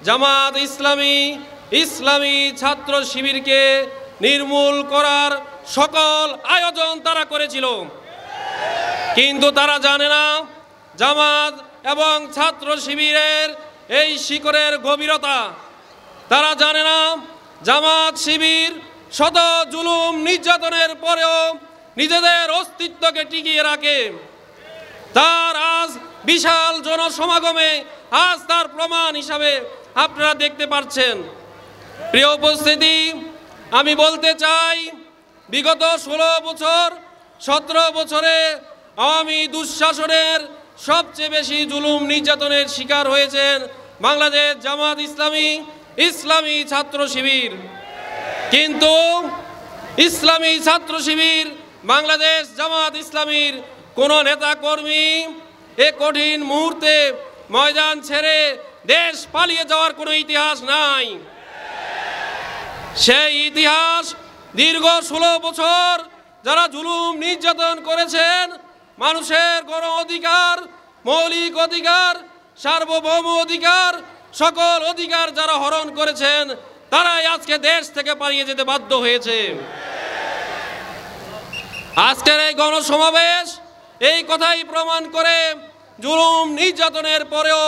জামাত ইসলামী ইসলামী ছাত্র শিবিরকে নির্মূল করার সকল আয়োজন তারা করেছিল, কিন্তু তারা জানে না জামাত এবং ছাত্র শিবিরের এই শিকড়ের গভীরতা। তারা জানে না জামাত শিবির শত জুলুম নির্যাতনের পরেও নিজেদের অস্তিত্বকে টিকিয়ে রাখে। তার আজ বিশাল জনসমাগমে আজ তার প্রমাণ হিসাবে আপনারা দেখতে পাচ্ছেন। প্রিয় উপস্থিতি, আমি বলতে চাই, বিগত 16 বছর 17 বছরে আওয়ামী দুঃশাসনের সবচেয়ে বেশি জুলুম নির্যাতনের শিকার হয়েছেন বাংলাদেশ জামাত ইসলামী ইসলামী ছাত্র শিবির। কিন্তু ইসলামী ছাত্র শিবির বাংলাদেশ জামাত ইসলামীর কোন নেতা কর্মী এ কঠিন মুহূর্তে ময়দান ছেড়ে দেশ পালিয়ে যাওয়ার কোনো ইতিহাস নাই। সেই ইতিহাস দীর্ঘ 16 বছর যারা জুলুম নির্যাতন করেছেন, মানুষের গণ অধিকার, মৌলিক অধিকার, সার্বভৌম অধিকার, সকল অধিকার যারা হরণ করেছেন, তারাই আজকে দেশ থেকে পালিয়ে যেতে বাধ্য হয়েছে। আজকের এই গণসমাবেশ এই কথাই প্রমাণ করে, জুলুম নির্যাতনের পরেও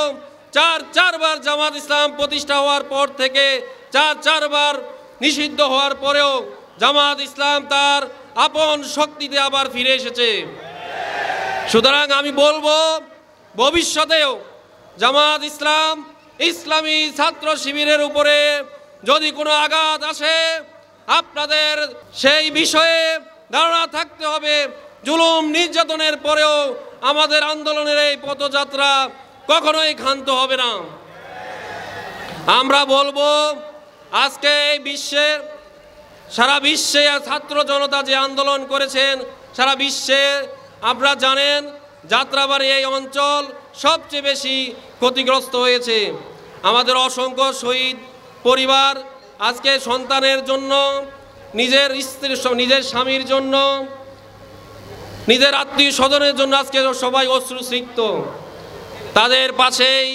চারবার জামাত ইসলাম প্রতিষ্ঠা হওয়ার পর থেকে চারবার নিষিদ্ধ হওয়ার পরেও জামাত ইসলাম তার আপন শক্তিতে আবার ফিরে এসেছে। সুতরাং আমি বলবো, ভবিষ্যতেও জামাত ইসলাম ইসলামী ছাত্র শিবিরের উপরে যদি কোনো আঘাত আসে, আপনাদের সেই বিষয়ে ধারণা থাকতে হবে, জুলুম নির্যাতনের পরেও আমাদের আন্দোলনের এই পথযাত্রা কখনোই ক্ষান্ত হবে না। আমরা বলবো, আজকে এই বিশ্বের সারা বিশ্বে ছাত্র জনতা যে আন্দোলন করেছেন, সারা বিশ্বে আপনারা জানেন যাত্রাবাড়ি এই অঞ্চল সবচেয়ে বেশি ক্ষতিগ্রস্ত হয়েছে। আমাদের অসংখ্য শহীদ পরিবার আজকে সন্তানের জন্য, নিজের স্ত্রীর, নিজের স্বামীর জন্য, নিজের আত্মীয় স্বজনের জন্য আজকে সবাই অশ্রুসিক্ত। তাদের পাশেই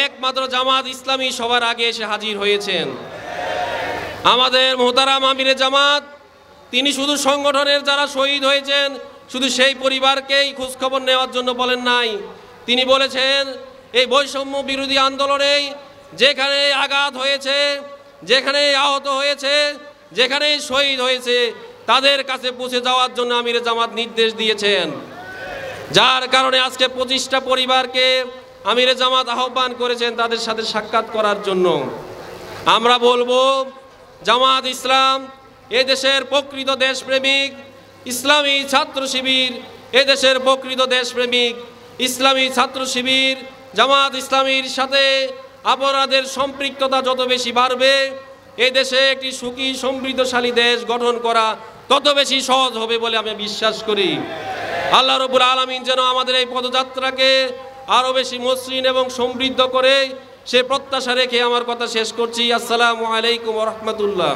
একমাত্র জামাত ইসলামী সবার আগে এসে হাজির হয়েছেন। আমাদের মোহতারাম আমিরে জামাত, তিনি শুধু সংগঠনের যারা শহীদ হয়েছেন শুধু সেই পরিবারকেই খোঁজখবর নেওয়ার জন্য বলেন নাই, তিনি বলেছেন এই বৈষম্য বিরোধী আন্দোলনে যেখানে আঘাত হয়েছে, যেখানে আহত হয়েছে, যেখানে শহীদ হয়েছে, তাদের কাছে পৌঁছে যাওয়ার জন্য আমিরে জামাত নির্দেশ দিয়েছেন। যার কারণে আজকে 25টা পরিবারকে আমিরে জামাত আহ্বান করেছেন তাদের সাথে সাক্ষাৎ করার জন্য। আমরা বলবো, জামাত ইসলাম এদেশের প্রকৃত দেশপ্রেমিক, ইসলামী ছাত্র শিবির এদেশের প্রকৃত দেশপ্রেমিক। ইসলামী ছাত্র শিবির জামাত ইসলামীর সাথে আপনাদের সম্পৃক্ততা যত বেশি বাড়বে, এই দেশে একটি সুখী সমৃদ্ধশালী দেশ গঠন করা তত বেশি সহজ হবে বলে আমি বিশ্বাস করি। আল্লাহ রাব্বুল আলামিন যেন আমাদের এই পদযাত্রাকে আরও বেশি মসৃণ এবং সমৃদ্ধ করে, সে প্রত্যাশা রেখে আমার কথা শেষ করছি। আসসালামু আলাইকুম ওয়া রাহমাতুল্লাহ।